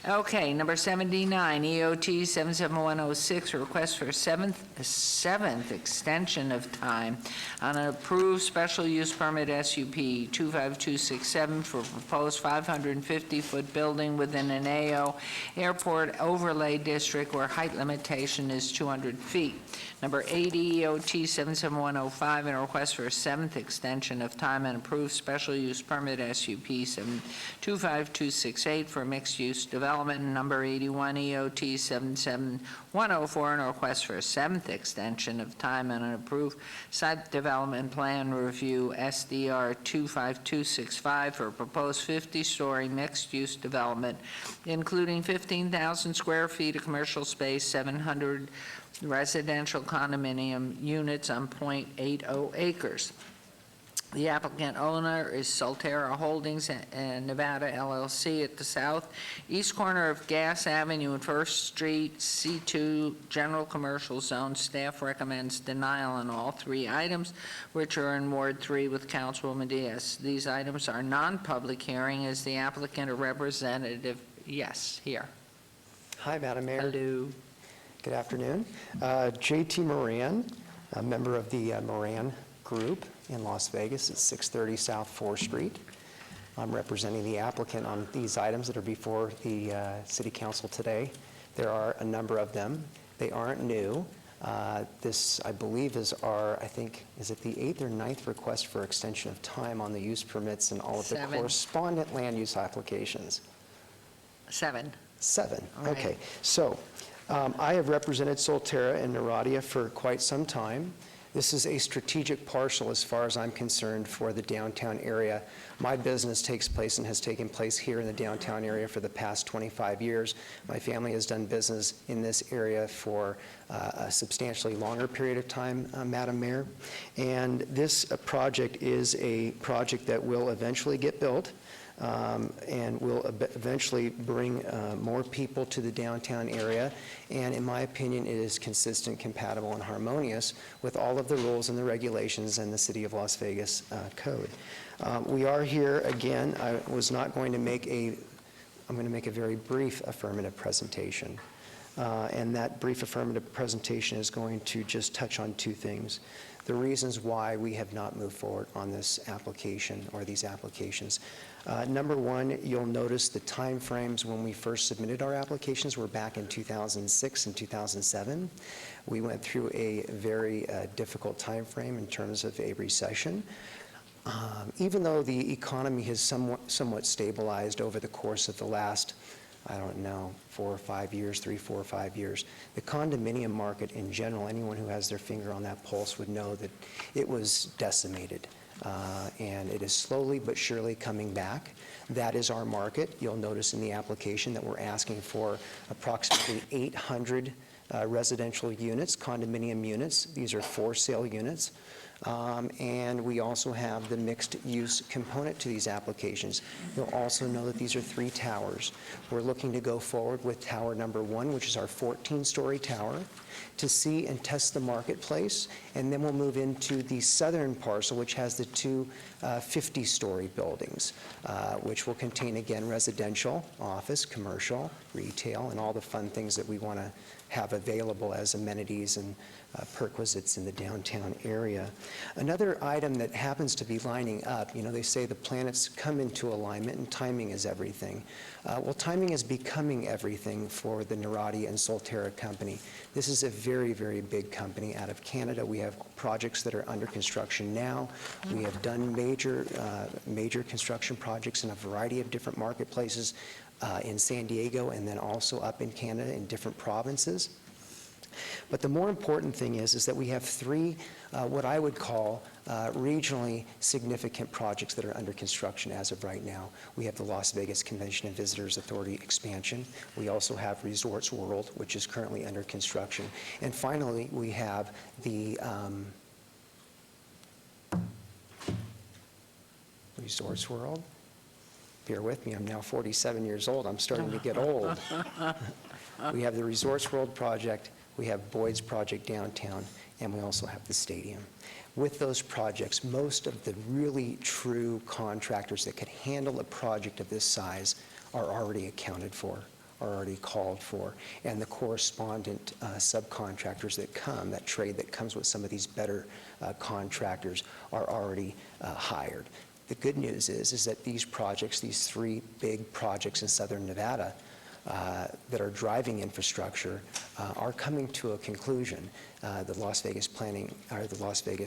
Okay, number 79, EOT 77106, request for seventh extension of time on an approved special use permit SUP 25267 for proposed 550-foot building within an AO airport overlay district where height limitation is 200 feet. Number 80, EOT 77105, and a request for a seventh extension of time and approved special use permit SUP 25268 for mixed-use development. And number 81, EOT 77104, and a request for a seventh extension of time and an approved site development plan review SDR 25265 for a proposed 50-story mixed-use development, including 15,000 square feet of commercial space, 700 residential condominium units on .80 acres. The applicant owner is Solterra Holdings and Nevada LLC at the southeast corner of Gas Avenue and First Street, C2 General Commercial Zone. Staff recommends denial on all three items, which are in Ward 3 with Councilwoman Diaz. These items are non-public hearing. Is the applicant or representative? Yes, here. Hi, Madam Mayor. Hello. Good afternoon. J.T. Moran, a member of the Moran Group in Las Vegas at 630 South 4th Street. I'm representing the applicant on these items that are before the City Council today. There are a number of them. They aren't new. This, I believe, is our, is it the 8th or 9th request for extension of time on the use permits and all of the 7. correspondent land use applications? 7. 7, Right. okay. So, I have represented Solterra and Neradia for quite some time. This is a strategic parcel as far as I'm concerned for the downtown area. My business takes place and has taken place here in the downtown area for the past 25 years. My family has done business in this area for a substantially longer period of time, Madam Mayor. And this project is a project that will eventually get built. And will eventually bring more people to the downtown area. And in my opinion, it is consistent, compatible, and harmonious with all of the rules and the regulations in the City of Las Vegas code. We are here again. I was not going to make I'm going to make a very brief affirmative presentation. And that brief affirmative presentation is going to just touch on two things. The reasons why we have not moved forward on this application or these applications. Number one, you'll notice the time frames when we first submitted our applications were back in 2006 and 2007. We went through a very difficult time frame in terms of a recession. Even though the economy has somewhat stabilized over the course of the last, I don't know, 4 or 5 years, 3, 4 or 5 years. The condominium market in general, anyone who has their finger on that pulse would know that it was decimated. and it is slowly but surely coming back. That is our market. You'll notice in the application that we're asking for approximately 800 residential units, condominium units. These are for-sale units. And we also have the mixed-use component to these applications. You'll also know that these are 3 towers. We're looking to go forward with tower number 1, which is our 14-story tower, to see and test the marketplace, and then we'll move into the southern parcel, which has the 2 50-story buildings, which will contain, again, residential, office, commercial, retail, and all the fun things that we want to have available as amenities and perquisites in the downtown area. Another item that happens to be lining up, they say the planets come into alignment and timing is everything. Well, timing is becoming everything for the Naradi and Solterra company. This is a very, very big company out of Canada. We have projects that are under construction now. We have done major construction projects in a variety of different marketplaces in San Diego and then also up in Canada in different provinces. But the more important thing is that we have 3 what I would call regionally significant projects that are under construction as of right now. We have the Las Vegas Convention and Visitors Authority expansion. We also have Resorts World, which is currently under construction. And finally, we have the Resorts World. Bear with me, I'm now 47 years old. I'm starting to get old. We have the Resorts World project, we have Boyd's project downtown, and we also have the stadium. With those projects, most of the really true contractors that could handle a project of this size are already accounted for, are already called for, and the correspondent subcontractors that come, that trade that comes with some of these better contractors, are already hired. The good news is that these projects, these 3 big projects in southern Nevada that are driving infrastructure are coming to a conclusion. The Las Vegas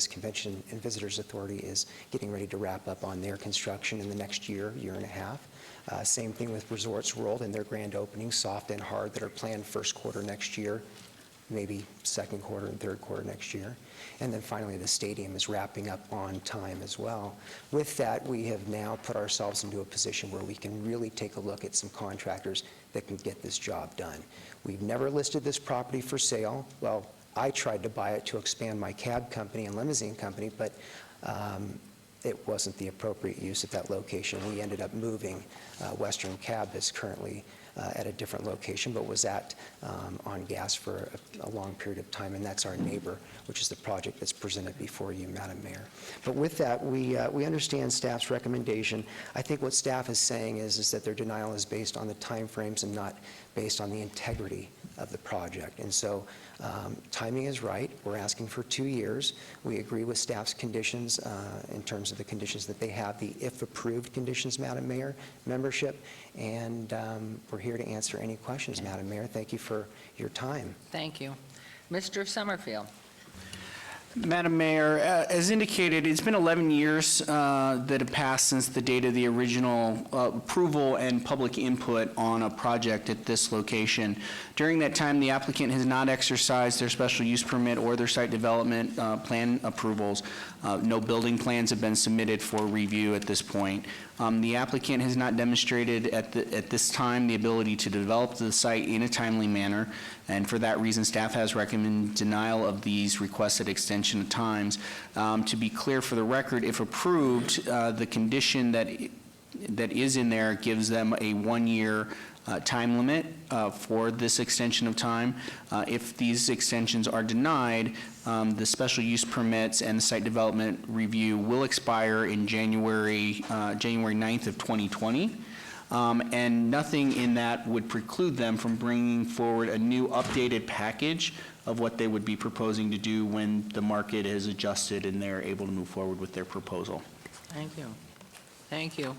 Convention and Visitors Authority is getting ready to wrap up on their construction in the next year, year and a half. Same thing with Resorts World and their grand openings, soft and hard, that are planned first quarter next year, maybe second quarter and third quarter next year. And then finally, the stadium is wrapping up on time as well. With that, we have now put ourselves into a position where we can really take a look at some contractors that can get this job done. We've never listed this property for sale. Well, I tried to buy it to expand my cab company and limousine company, but it wasn't the appropriate use at that location. We ended up moving. Western Cab is currently at a different location, but was on gas for a long period of time, and that's our neighbor, which is the project that's presented before you, Madam Mayor. But with that, we understand staff's recommendation. I think what staff is saying is that their denial is based on the timeframes and not based on the integrity of the project. And so timing is right. We're asking for 2 years. We agree with staff's conditions in terms of the conditions that they have, the if approved conditions, Madam Mayor, membership, and we're here to answer any questions, Madam Mayor. Thank you for your time. Thank you. Mr. Summerfield. Madam Mayor, as indicated, it's been 11 years that have passed since the date of the original approval and public input on a project at this location. During that time, the applicant has not exercised their special use permit or their site development plan approvals. No building plans have been submitted for review at this point. The applicant has not demonstrated at this time the ability to develop the site in a timely manner, and for that reason, staff has recommended denial of these requested extension of times. To be clear for the record, if approved, the condition that is in there gives them a 1-year time limit for this extension of time. If these extensions are denied, the special use permits and the site development review will expire in January 9th of 2020. And nothing in that would preclude them from bringing forward a new updated package of what they would be proposing to do when the market is adjusted and they're able to move forward with their proposal. Thank you. Thank you.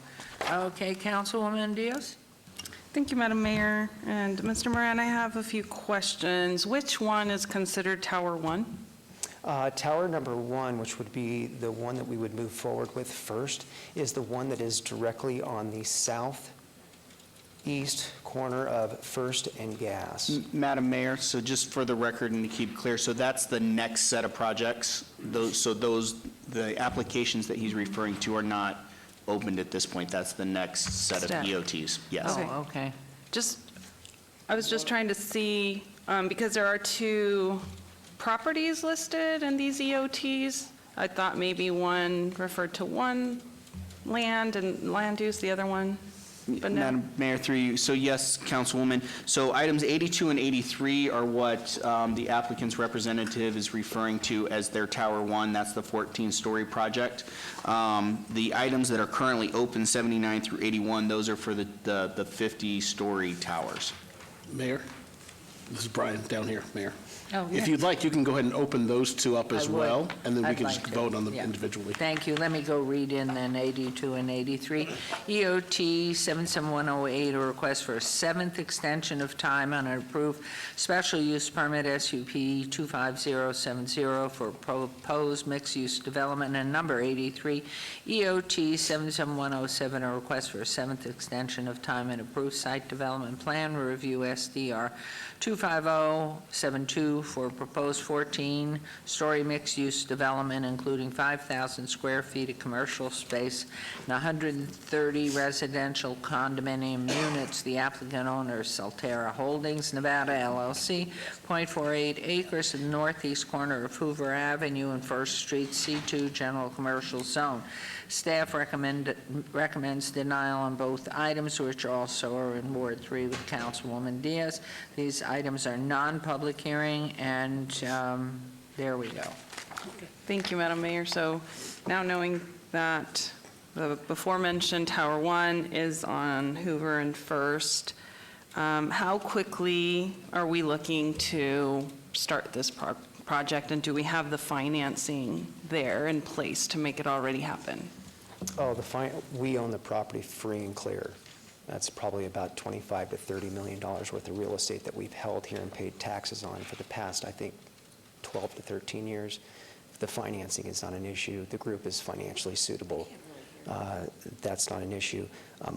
Okay, Councilwoman Diaz? Thank you, Madam Mayor. And Mr. Moran, I have a few questions. Which one is considered Tower 1? Tower number 1, which would be the one that we would move forward with first, is the one that is directly on the southeast corner of First and Gas. Madam Mayor, so just for the record and to keep clear, so that's the next set of projects? Those the applications that he's referring to are not opened at this point. That's the next set of Step. EOTs. Yes. Oh, okay. I was just trying to see, because there are 2 properties listed in these EOTs, I thought maybe one referred to one land and land use, the other one, but no. Madam Mayor, through you. So yes, Councilwoman. So items 82 and 83 are what the applicant's representative is referring to as their Tower 1. That's the 14-story project. The items that are currently open, 79 through 81, those are for the 50-story towers. Mayor, this is Brian down here, Mayor. Oh, If you'd like, you can go ahead and open those 2 up as I would. well, and then we I'd can like just to, vote on them yeah. individually. Thank you. Let me go read in then 82 and 83. EOT 77108, a request for a 7th extension of time on an approved special use permit SUP 25070 for proposed mixed-use development. And number 83, EOT 77107, a request for a 7th extension of time and approved site development plan review SDR 25072 for proposed 14-story mixed-use development, including 5,000 square feet of commercial space and 130 residential condominium units. The applicant owner is Solterra Holdings, Nevada LLC, 0.48 acres in the northeast corner of Hoover Avenue and First Street, C2 General Commercial Zone. Staff recommends denial on both items, which also are in Ward 3 with Councilwoman Diaz. These items are non-public hearing, and there we go. Thank you, Madam Mayor. So now knowing that the before-mentioned Tower 1 is on Hoover and First, how quickly are we looking to start this project, and do we have the financing there in place to make it already happen? Oh, we own the property free and clear. That's probably about $25 to $30 million worth of real estate that we've held here and paid taxes on for the past, I think, 12 to 13 years. The financing is not an issue. The group is financially suitable. That's not an issue.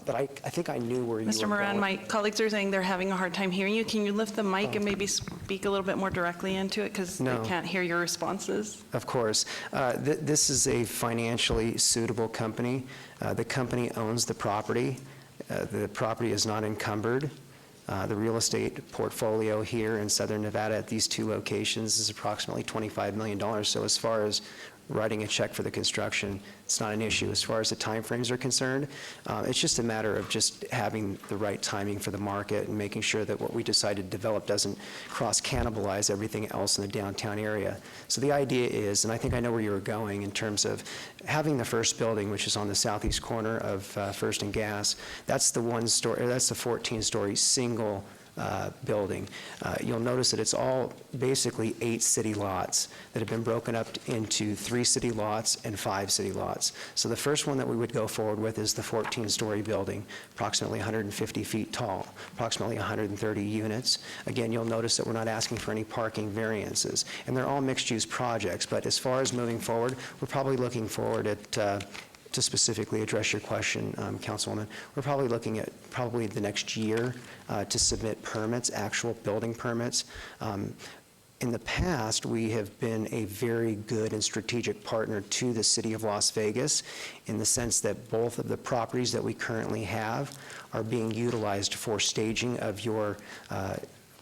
But I think I knew where you were Mr. going. Moran, my colleagues are saying they're having a hard time hearing you. Can you lift the mic and maybe speak a little bit more directly into it, because No. they can't hear your responses? Of course. This is a financially suitable company. The company owns the property. The property is not encumbered. The real estate portfolio here in Southern Nevada at these 2 locations is approximately $25 million. So as far as writing a check for the construction, it's not an issue. As far as the timeframes are concerned, it's just a matter of just having the right timing for the market and making sure that what we decide to develop doesn't cross-cannibalize everything else in the downtown area. So the idea is, and I think I know where you were going in terms of having the first building, which is on the southeast corner of First and Gas, that's the 14-story single building. You'll notice that it's all basically 8 city lots that have been broken up into 3 city lots and 5 city lots. So the first one that we would go forward with is the 14-story building, approximately 150 feet tall, approximately 130 units. Again, you'll notice that we're not asking for any parking variances, and they're all mixed-use projects. But as far as moving forward, we're probably looking forward at to specifically address your question, Councilwoman, we're probably looking at the next year to submit permits, actual building permits. In the past, we have been a very good and strategic partner to the City of Las Vegas in the sense that both of the properties that we currently have are being utilized for staging of your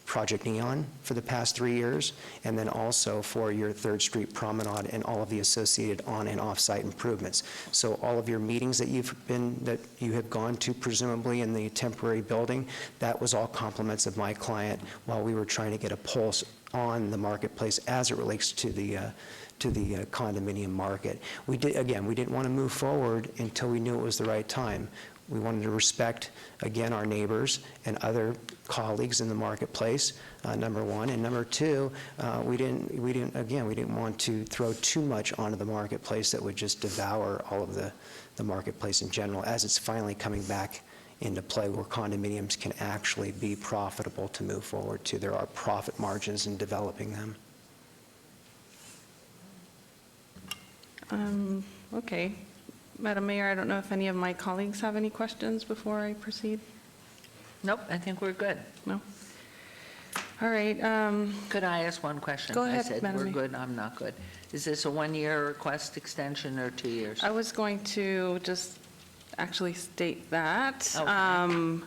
Project Neon for the past 3 years, and then also for your 3rd Street Promenade and all of the associated on and off-site improvements. So all of your meetings that you have gone to presumably in the temporary building, that was all compliments of my client while we were trying to get a pulse on the marketplace as it relates to the condominium market. We didn't want to move forward until we knew it was the right time. We wanted to respect, again, our neighbors and other colleagues in the marketplace, number one. And number two, we didn't want to throw too much onto the marketplace that would just devour all of the marketplace in general, as it's finally coming back into play where condominiums can actually be profitable to move forward to. There are profit margins in developing them. Okay. Madam Mayor, I don't know if any of my colleagues have any questions before I proceed? Nope, I think we're good. No? All right, Could I ask one question? Go ahead, I said, Madam we're Mayor. good, I'm not good. Is this a one-year request extension or 2 years? I was going to just actually state that. Okay.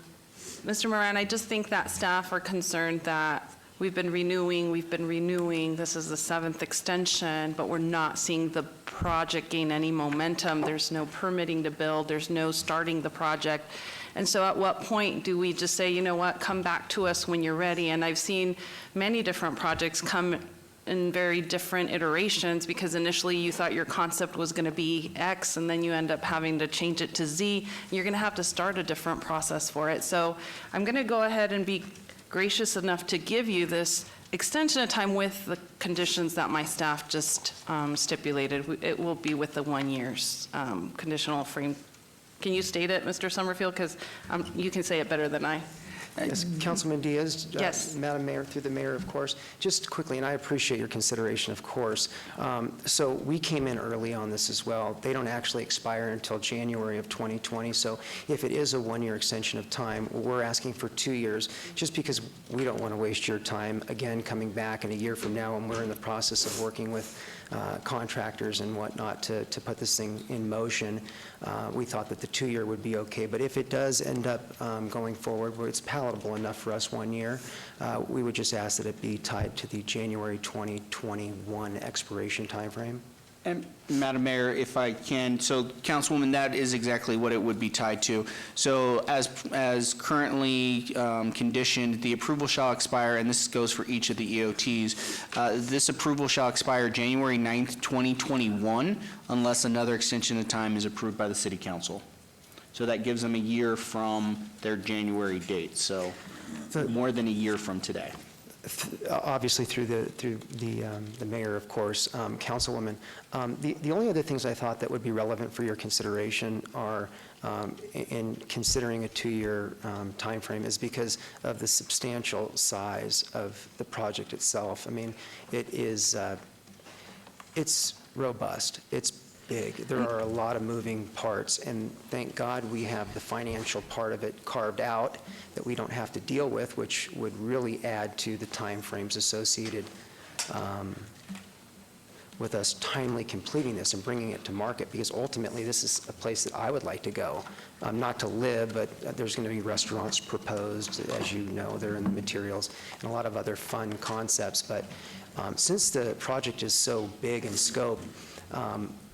Mr. Moran, I just think that staff are concerned that we've been renewing, this is the 7th extension, but we're not seeing the project gain any momentum. There's no permitting to build, there's no starting the project. And so at what point do we just say, you know what, come back to us when you're ready? And I've seen many different projects come in very different iterations, because initially you thought your concept was going to be X, and then you end up having to change it to Z. You're going to have to start a different process for it. So I'm going to go ahead and be gracious enough to give you this extension of time with the conditions that my staff just stipulated. It will be with the 1 year's conditional frame. Can you state it, Mr. Summerfield? Because you can say it better than I. Yes, Councilman Diaz. Yes. Madam Mayor, through the mayor, of course. Just quickly, and I appreciate your consideration, of course. So we came in early on this as well. They don't actually expire until January of 2020. So if it is a 1-year extension of time, we're asking for 2 years, just because we don't want to waste your time, again, coming back in a year from now when we're in the process of working with contractors and whatnot to put this thing in motion. We thought that the 2-year would be okay, but if it does end up going forward where it's palatable enough for us 1 year, we would just ask that it be tied to the January 2021 expiration timeframe. And Madam Mayor, if I can, so Councilwoman, that is exactly what it would be tied to. So as currently conditioned, the approval shall expire, and this goes for each of the EOTs. This approval shall expire January 9th, 2021, unless another extension of time is approved by the City Council. So that gives them a year from their January date, so more than a year from today. Obviously through the mayor, of course, Councilwoman. The only other things I thought that would be relevant for your consideration are, in considering a 2-year timeframe, is because of the substantial size of the project itself. I mean, it's robust. It's big. There are a lot of moving parts, and thank God we have the financial part of it carved out that we don't have to deal with, which would really add to the timeframes associated with us timely completing this and bringing it to market, because ultimately this is a place that I would like to go. Not to live, but there's going to be restaurants proposed, as you know, they're in the materials, and a lot of other fun concepts. But since the project is so big in scope,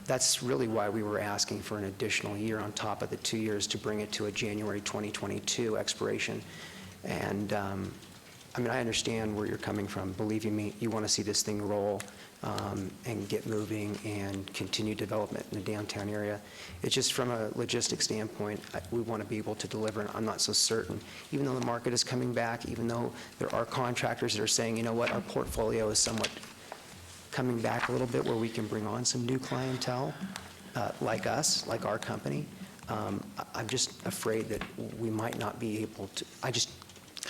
that's really why we were asking for an additional year on top of the 2 years to bring it to a January 2022 expiration. And I mean, I understand where you're coming from. Believe you me, you want to see this thing roll and get moving and continue development in the downtown area. It's just from a logistics standpoint, we want to be able to deliver, and I'm not so certain. Even though the market is coming back, even though there are contractors that are saying, you know what, our portfolio is somewhat coming back a little bit where we can bring on some new clientele, like us, like our company. I'm just afraid that we might not be able to,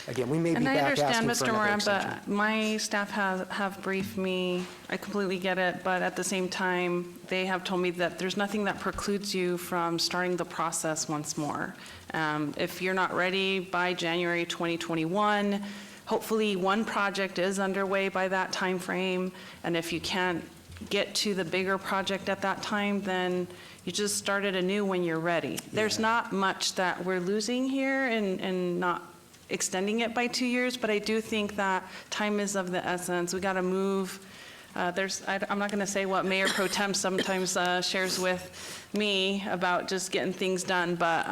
again, we may be back asking for another extension. And I understand, Mr. Moran, but my staff have briefed me, I completely get it, but at the same time, they have told me that there's nothing that precludes you from starting the process once more. If you're not ready by January 2021, hopefully one project is underway by that time frame, and if you can't get to the bigger project at that time, then you just start it anew when you're ready. There's not much that we're losing here in not extending it by 2 years, but I do think that time is of the essence. We got to move. I'm not going to say what Mayor Pro Tem sometimes shares with me about just getting things done, but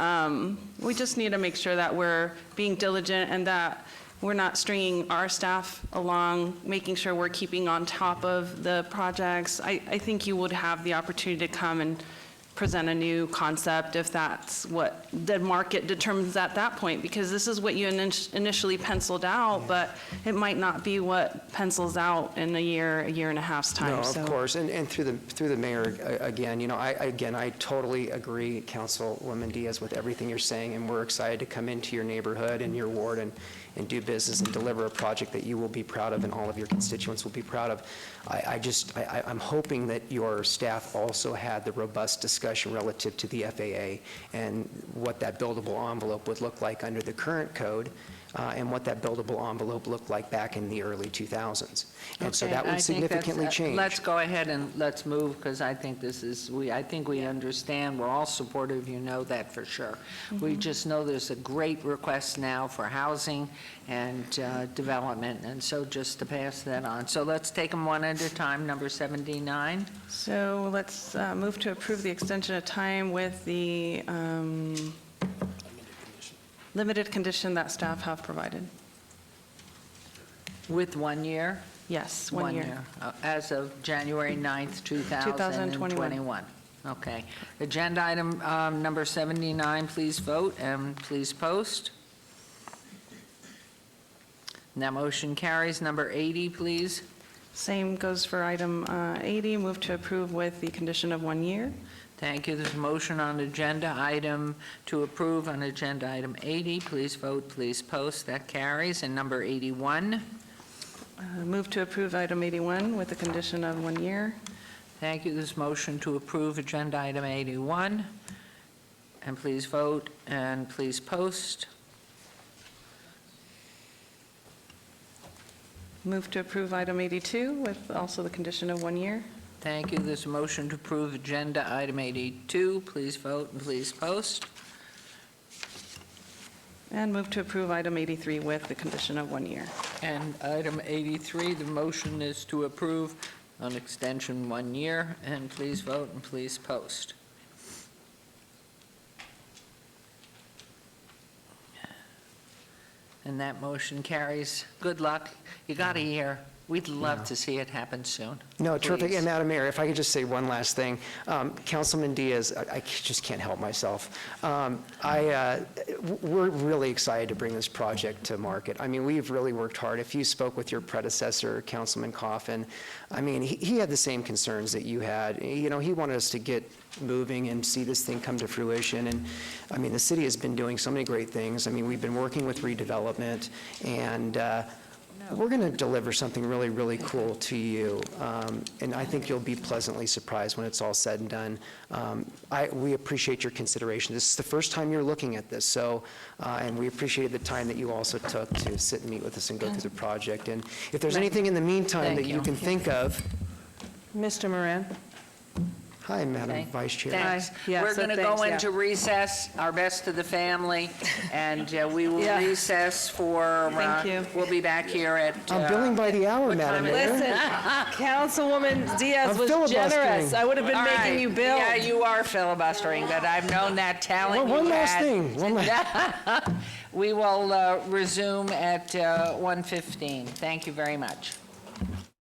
we just need to make sure that we're being diligent and that we're not stringing our staff along, making sure we're keeping on top of the projects. I think you would have the opportunity to come and present a new concept if that's what the market determines at that point, because this is what you initially penciled out, but it might not be what pencils out in a year and a half's time. No, of course, and through the mayor, again, you know, I totally agree, Councilwoman Diaz, with everything you're saying, and we're excited to come into your neighborhood and your ward and do business and deliver a project that you will be proud of and all of your constituents will be proud of. I'm hoping that your staff also had the robust discussion relative to the FAA and what that buildable envelope would look like under the current code, and what that buildable envelope looked like back in the early 2000s. And so Okay, that I would think that's- significantly change. Let's go ahead and let's move, because I think this is, I think we understand, we're all supportive, you know that for sure. We just know there's a great request now for housing and development, and so just to pass that on. So let's take them one at a time. Number 79. So let's move to approve the extension of time with the limited condition that staff have provided. With 1 year? Yes, 1 year. As of January 9th, 2021. 2021. Okay. Agenda item number 79, please vote and please post. And that motion carries. Number 80, please. Same goes for item 80, move to approve with the condition of 1 year. Thank you. There's a motion on agenda item to approve on agenda item 80. Please vote, please post. That carries. And number 81. Move to approve item 81 with the condition of 1 year. Thank you. There's a motion to approve agenda item 81. And please vote and please post. Move to approve item 82 with also the condition of 1 year. Thank you. There's a motion to approve agenda item 82. Please vote and please post. And move to approve item 83 with the condition of 1 year. And item 83, the motion is to approve on extension 1 year. And please vote and please post. And that motion carries. Good luck. You got a year. We'd love to see it happen soon. No, terrific. Please. And Madam Mayor, if I could just say one last thing. Councilman Diaz, I just can't help myself. We're really excited to bring this project to market. I mean, we've really worked hard. If you spoke with your predecessor, Councilman Coffin, I mean, he had the same concerns that you had. You know, he wanted us to get moving and see this thing come to fruition. And I mean, the city has been doing so many great things. I mean, we've been working with redevelopment, and we're going to deliver something really, really cool to you, and I think you'll be pleasantly surprised when it's all said and done. We appreciate your consideration. This is the first time you're looking at this, so, and we appreciated the time that you also took to sit and meet with us and go through the project. And if there's anything in the meantime that you can think of. Mr. Moran? Hi, Madam Okay. Vice Chair. Thanks. Yeah, We're so going to thanks, go yeah. into recess, our best to the family, and we will Yeah. recess for, Thank you. we'll be back here at... I'm billing by the hour, Madam Mayor. Listen, Councilwoman Diaz I'm was filibustering. generous. I would have been All making right. you bill. Yeah, you are filibustering, but I've known that talent One you last had. thing. We will resume at 1:15. Thank you very much.